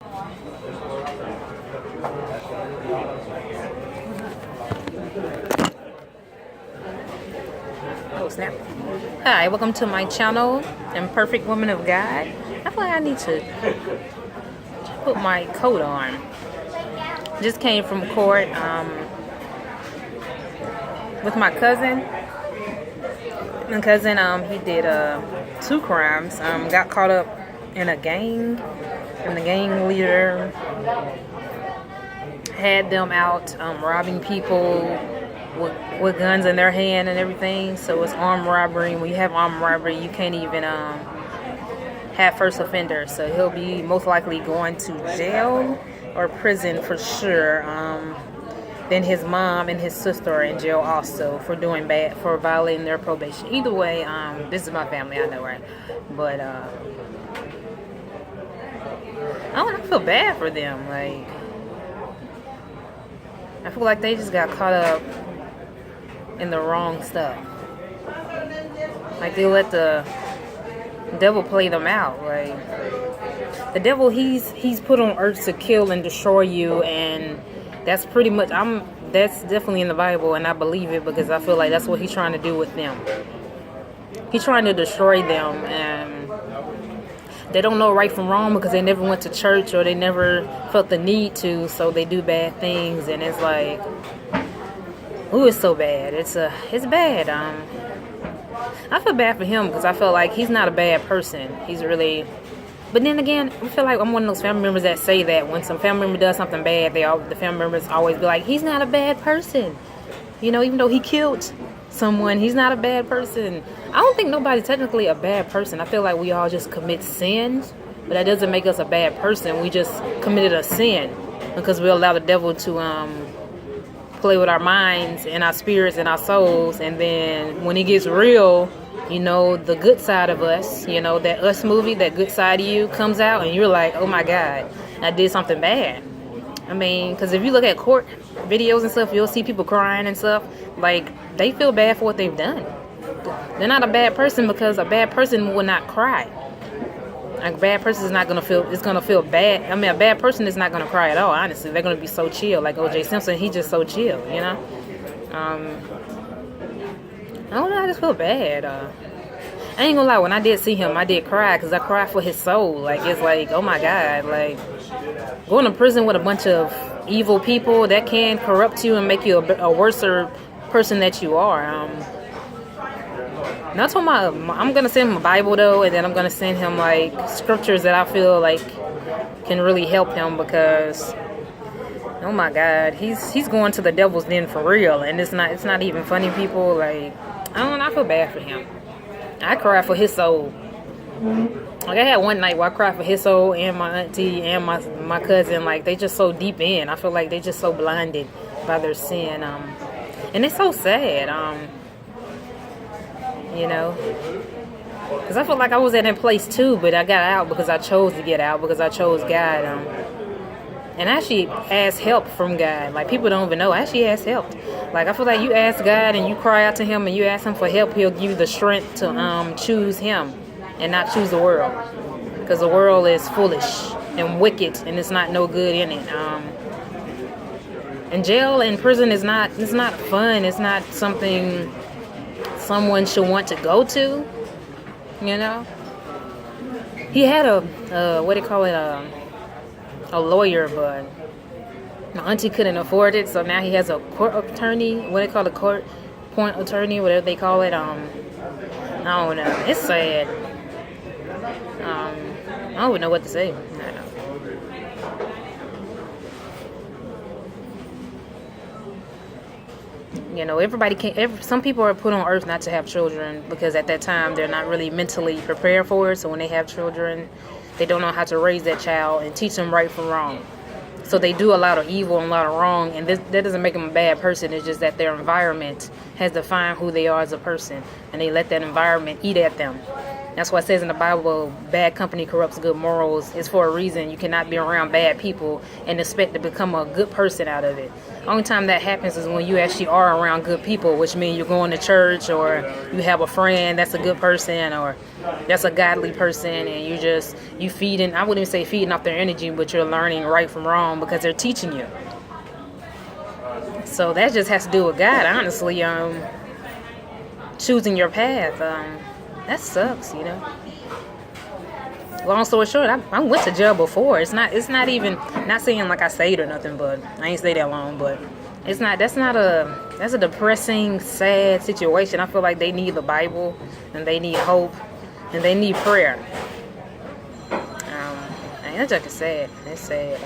Oh snap. Hi, welcome to my channel, Imperfect Woman of God. I feel like I need to put my coat on. Just came from court with my cousin. My cousin, he did 2 crimes. Got caught up in a gang, and the gang leader had them out robbing people with guns in their hand and everything. So it's armed robbery. When you have armed robbery, you can't even have first offender. So he'll be most likely going to jail or prison for sure. Then his mom and his sister are in jail also for doing bad, for violating their probation. Either way, this is my family, I know, right? But I feel bad for them. Like, I feel like they just got caught up in the wrong stuff. Like, they let the devil play them out. Like, the devil, he's put on earth to kill and destroy you, and that's pretty much, that's definitely in the Bible, and I believe it because I feel like that's what he's trying to do with them. He's trying to destroy them, and they don't know right from wrong because they never went to church or they never felt the need to, so they do bad things, and it's like, ooh, it's so bad. It's bad. I feel bad for him because I feel like he's not a bad person. He's really. But then again, I feel like I'm one of those family members that say that when some family member does something bad, the family members always be like, he's not a bad person. You know, even though he killed someone, he's not a bad person. I don't think nobody's technically a bad person. I feel like we all just commit sins, but that doesn't make us a bad person. We just committed a sin because we allow the devil to play with our minds and our spirits and our souls. And then when it gets real, you know, the good side of us, you know, that Us movie, that good side of you comes out and you're like, oh my God, I did something bad. I mean, because if you look at court videos and stuff, you'll see people crying and stuff. Like, they feel bad for what they've done. They're not a bad person because a bad person will not cry. A bad person is not going to feel, it's going to feel bad. I mean, a bad person is not going to cry at all, honestly. They're going to be so chill. Like O.J. Simpson, he's just so chill, you know? I don't know, I just feel bad. I ain't gonna lie, when I did see him, I did cry because I cried for his soul. Like, it's like, oh my God, like, going to prison with a bunch of evil people that can corrupt you and make you a worse person that you are. Not talking about, I'm gonna send him a Bible though, and then I'm gonna send him like scriptures that I feel like can really help him because, oh my God, he's going to the devil's den for real, and it's not even funny, people. Like, I don't know, I feel bad for him. I cry for his soul. Like, I had one night where I cried for his soul and my auntie and my cousin. Like, they just so deep in. I feel like they just so blinded by their sin. And it's so sad. You know, because I feel like I was at that place too, but I got out because I chose to get out because I chose God. And I actually asked help from God. Like, people don't even know. I actually asked help. Like, I feel like you ask God and you cry out to him and you ask him for help, he'll give you the strength to choose him and not choose the world. Because the world is foolish and wicked and it's not no good in it. And jail and prison is not fun. It's not something someone should want to go to, you know? He had a lawyer, but my auntie couldn't afford it, so now he has a court attorney, what they call a court point attorney, whatever they call it. I don't know. It's sad. I don't even know what to say. You know, everybody can't. Some people are put on earth not to have children because at that time they're not really mentally prepared for it. So when they have children, they don't know how to raise that child and teach them right from wrong. So they do a lot of evil and a lot of wrong, and that doesn't make them a bad person. It's just that their environment has defined who they are as a person, and they let that environment eat at them. That's why it says in the Bible, bad company corrupts good morals. It's for a reason. You cannot be around bad people and expect to become a good person out of it. Only time that happens is when you actually are around good people, which means you're going to church, or you have a friend that's a good person, or that's a godly person, and you feeding, I wouldn't even say feeding off their energy, but you're learning right from wrong because they're teaching you. So that just has to do with God, honestly. Choosing your path. That sucks, you know. Long story short, I went to jail before. It's not even, not saying like I stayed or nothing, but I ain't stayed that long, but that's a depressing, sad situation. I feel like they need the Bible, and they need hope, and they need prayer. That's just sad. It's sad.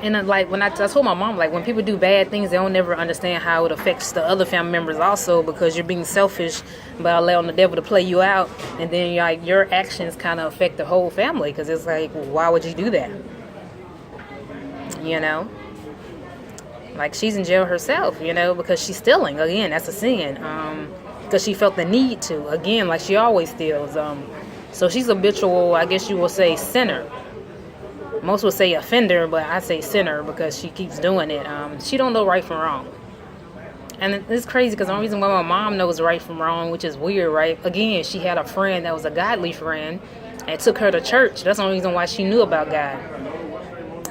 And like when I told my mom, like when people do bad things, they don't never understand how it affects the other family members also, because you're being selfish by allowing the devil to play you out, and then like your actions kind of affect the whole family, because it's like, why would you do that? You know, like she's in jail herself, you know, because she's stealing. Again, that's a sin. Because she felt the need to. Again, like she always steals. So she's a habitual, I guess you will say, sinner. Most would say offender, but I say sinner because she keeps doing it. She don't know right from wrong. And it's crazy because the only reason why my mom knows right from wrong, which is weird, right? Again, she had a friend that was a godly friend and took her to church. That's the only reason why she knew about God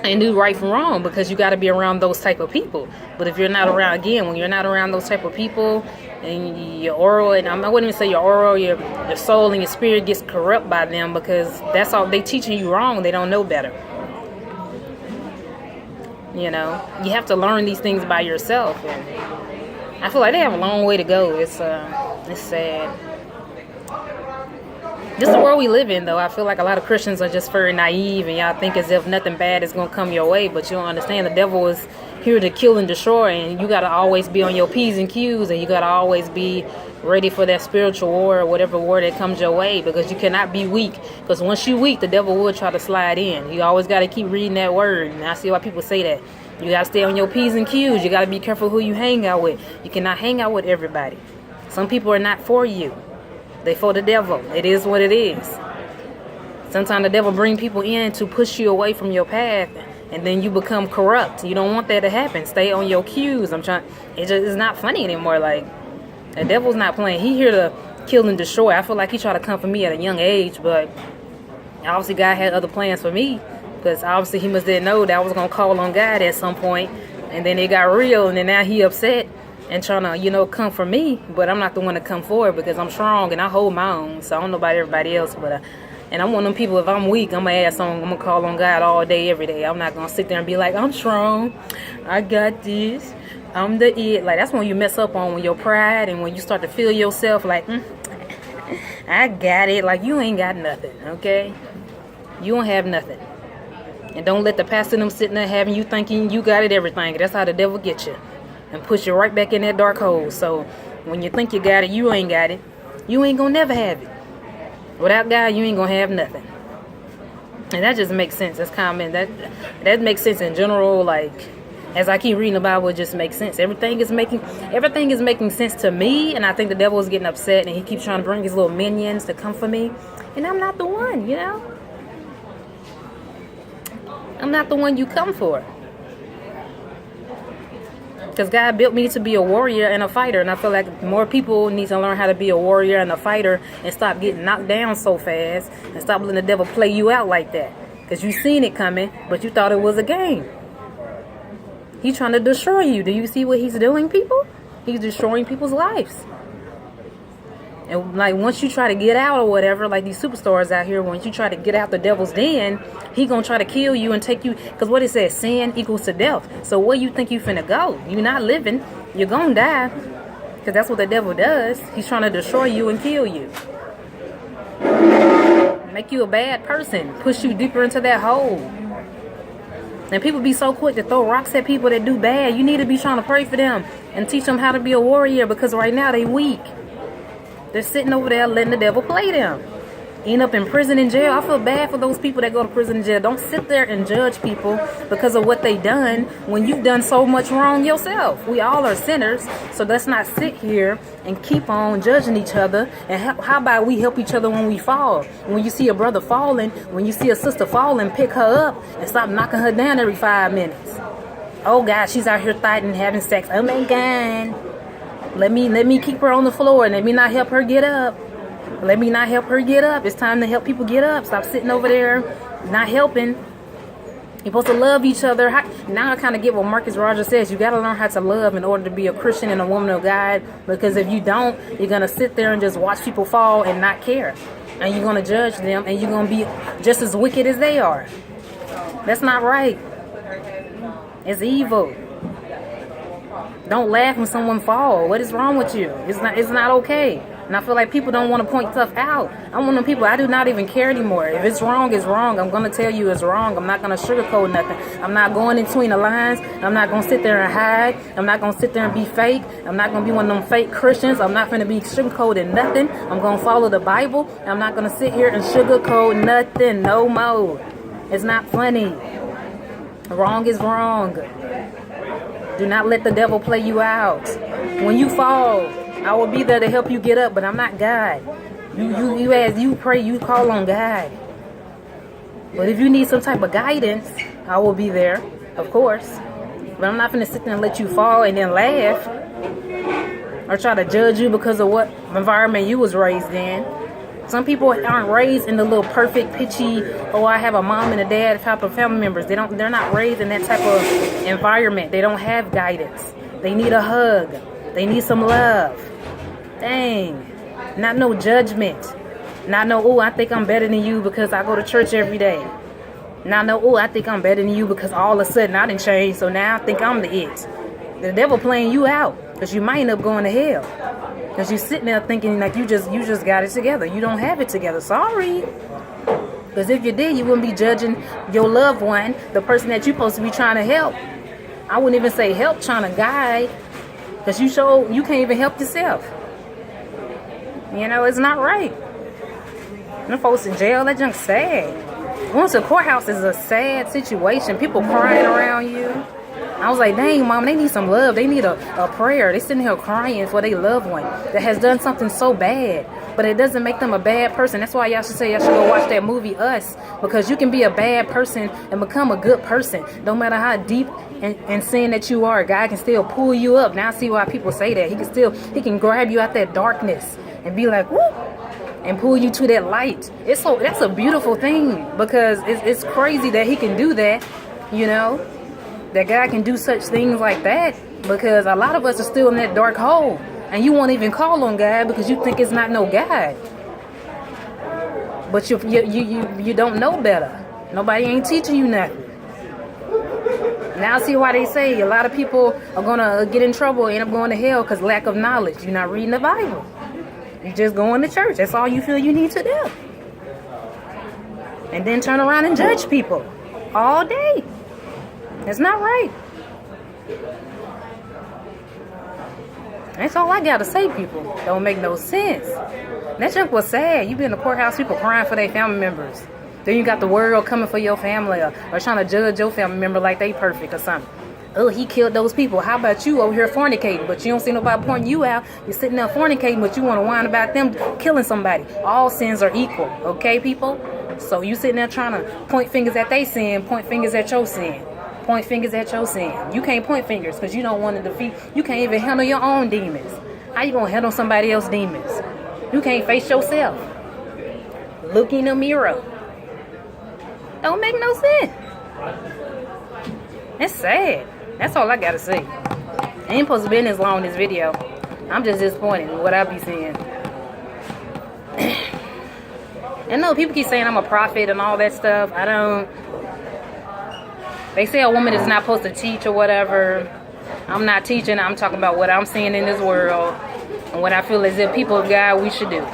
and knew right from wrong, because you got to be around those type of people. But if you're not around, again, when you're not around those type of people, and your oral, and I wouldn't even say your oral, your soul and your spirit gets corrupt by them, because that's all they teaching you wrong. They don't know better. You know, you have to learn these things by yourself, and I feel like they have a long way to go. It's sad. This is the world we live in, though. I feel like a lot of Christians are just very naive, and y'all think as if nothing bad is going to come your way, but you don't understand the devil is here to kill and destroy, and you got to always be on your P's and Q's, and you got to always be ready for that spiritual war or whatever war that comes your way, because you cannot be weak, because once you weak, the devil will try to slide in. You always got to keep reading that word, and I see why people say that. You got to stay on your P's and Q's. You got to be careful who you hang out with. You cannot hang out with everybody. Some people are not for you. They for the devil. It is what it is. Sometimes the devil bring people in to push you away from your path, and then you become corrupt. You don't want that to happen. Stay on your cues. It's not funny anymore. Like, the devil's not playing. He here to kill and destroy. I feel like he tried to come for me at a young age, but obviously God had other plans for me, because obviously he must didn't know that I was going to call on God at some point, and then it got real, and then now he upset and trying to, come for me, but I'm not the one to come forward, because I'm strong and I hold my own. So I don't know about everybody else, but and I'm one of them people, if I'm weak, I'm going to call on God all day, every day. I'm not going to sit there and be like, I'm strong, I got this, I'm the it. Like, that's when you mess up on, when your pride, and when you start to feel yourself like, I got it. Like, you ain't got nothing, okay? You don't have nothing. And don't let the pastor them sitting there having you thinking you got it everything. That's how the devil gets you and push you right back in that dark hole. So when you think you got it, you ain't got it. You ain't going to never have it. Without God, you ain't going to have nothing. And that just makes sense. That's common. That makes sense in general. Like, as I keep reading the Bible, it just makes sense. Everything is making sense to me, and I think the devil is getting upset, and he keeps trying to bring his little minions to come for me, and I'm not the one, I'm not the one you come for. Because God built me to be a warrior and a fighter, and I feel like more people need to learn how to be a warrior and a fighter and stop getting knocked down so fast and stop letting the devil play you out like that. Because you seen it coming, but you thought it was a game. He's trying to destroy you. Do you see what he's doing, people? He's destroying people's lives. And like, once you try to get out or whatever, like these superstars out here, once you try to get out the devil's den, he gonna try to kill you and take you. Because what it says, sin equals to death. So where you think you finna go? You're not living. You're gonna die. Because that's what the devil does. He's trying to destroy you and kill you. Make you a bad person. Push you deeper into that hole. And people be so quick to throw rocks at people that do bad. You need to be trying to pray for them and teach them how to be a warrior, because right now they weak. They're sitting over there letting the devil play them. end up in prison and jail. I feel bad for those people that go to prison and jail. Don't sit there and judge people because of what they done when you've done so much wrong yourself. We all are sinners, so let's not sit here and keep on judging each other. And how about we help each other when we fall? When you see a brother falling, when you see a sister falling, pick her up and stop knocking her down every 5 minutes. Oh God, she's out here fighting, having sex. Oh my God. Let me keep her on the floor and let me not help her get up. Let me not help her get up. It's time to help people get up. Stop sitting over there not helping. You're supposed to love each other. Now I kind of get what Marcus Rogers says. You got to learn how to love in order to be a Christian and a woman of God. Because if you don't, you're going to sit there and just watch people fall and not care. And you're going to judge them and you're going to be just as wicked as they are. That's not right. It's evil. Don't laugh when someone falls. What is wrong with you? It's not okay. And I feel like people don't want to point stuff out. I'm one of them people, I do not even care anymore. If it's wrong, it's wrong. I'm going to tell you it's wrong. I'm not going to sugarcoat nothing. I'm not going in between the lines. I'm not going to sit there and hide. I'm not going to sit there and be fake. I'm not going to be one of them fake Christians. I'm not going to be sugarcoating nothing. I'm going to follow the Bible. I'm not going to sit here and sugarcoat nothing no more. It's not funny. Wrong is wrong. Do not let the devil play you out. When you fall, I will be there to help you get up, but I'm not God. You pray, you call on God. But if you need some type of guidance, I will be there, of course. But I'm not going to sit there and let you fall and then laugh or try to judge you because of what environment you was raised in. Some people aren't raised in the little perfect, pitchy, oh, I have a mom and a dad type of family members. They're not raised in that type of environment. They don't have guidance. They need a hug. They need some love. Dang. Not no judgment. Not no, oh, I think I'm better than you because I go to church every day. Not no, oh, I think I'm better than you because all of a sudden I done changed, so now I think I'm the it. The devil playing you out because you might end up going to hell. Because you're sitting there thinking like you just got it together. You don't have it together. Sorry. Because if you did, you wouldn't be judging your loved one, the person that you're supposed to be trying to help. I wouldn't even say help, trying to guide. Because you can't even help yourself. You know, it's not right. Them folks in jail, that junk's sad. Going to the courthouse is a sad situation. People crying around you. I was like, dang, Mom, they need some love. They need a prayer. They sitting here crying for their loved one that has done something so bad. But it doesn't make them a bad person. That's why y'all should go watch that movie, Us. Because you can be a bad person and become a good person. No matter how deep and sin that you are, God can still pull you up. Now I see why people say that. He can grab you out that darkness and be like, whoop, and pull you to that light. That's a beautiful thing, because it's crazy that he can do that, you know, that God can do such things like that, because a lot of us are still in that dark hole, and you won't even call on God because you think it's not no God. But you don't know better. Nobody ain't teaching you nothing. Now see why they say a lot of people are gonna get in trouble, end up going to hell because lack of knowledge. You're not reading the Bible. You just going to church. That's all you feel you need to do. And then turn around and judge people all day. That's not right. That's all I gotta say, people. Don't make no sense. That junk was sad. You be in the courthouse, people crying for their family members. Then you got the world coming for your family, or trying to judge your family member like they perfect or something. Oh, he killed those people. How about you over here fornicating, but you don't see nobody pointing you out? You're sitting there fornicating, but you want to whine about them killing somebody. All sins are equal, okay, people? So you sitting there trying to point fingers at they sin, point fingers at your sin. Point fingers at your sin. You can't point fingers because you don't want to defeat. You can't even handle your own demons. How you going to handle somebody else's demons? You can't face yourself. Look in the mirror. Don't make no sense. It's sad. That's all I gotta say. I ain't supposed to be in this long, this video. I'm just disappointed with what I be seeing. And no, people keep saying I'm a prophet and all that stuff. I don't. They say a woman is not supposed to teach or whatever. I'm not teaching. I'm talking about what I'm seeing in this world and what I feel as if people of God we should do.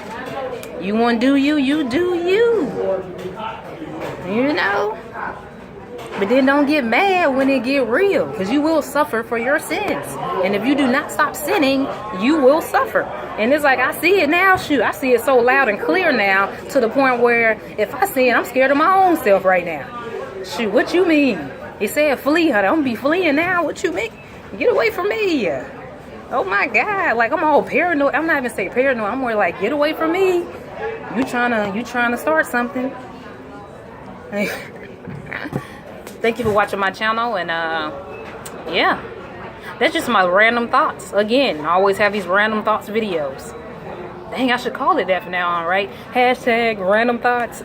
You want to do you, you do you. You know? But then don't get mad when it get real, because you will suffer for your sins. And if you do not stop sinning, you will suffer. And it's like, I see it now. Shoot, I see it so loud and clear now, to the point where if I sin, I'm scared of my own self right now. Shoot, what you mean? He said flee, honey. I'm gonna be fleeing now. What you mean? Get away from me. Oh my God. Like, I'm all paranoid. I'm not even saying paranoid. I'm more like, get away from me. You trying to start something. Thank you for watching my channel, and yeah, that's just my random thoughts. Again, I always have these random thoughts videos. Dang, I should call it that from now on, right? Hashtag random thoughts.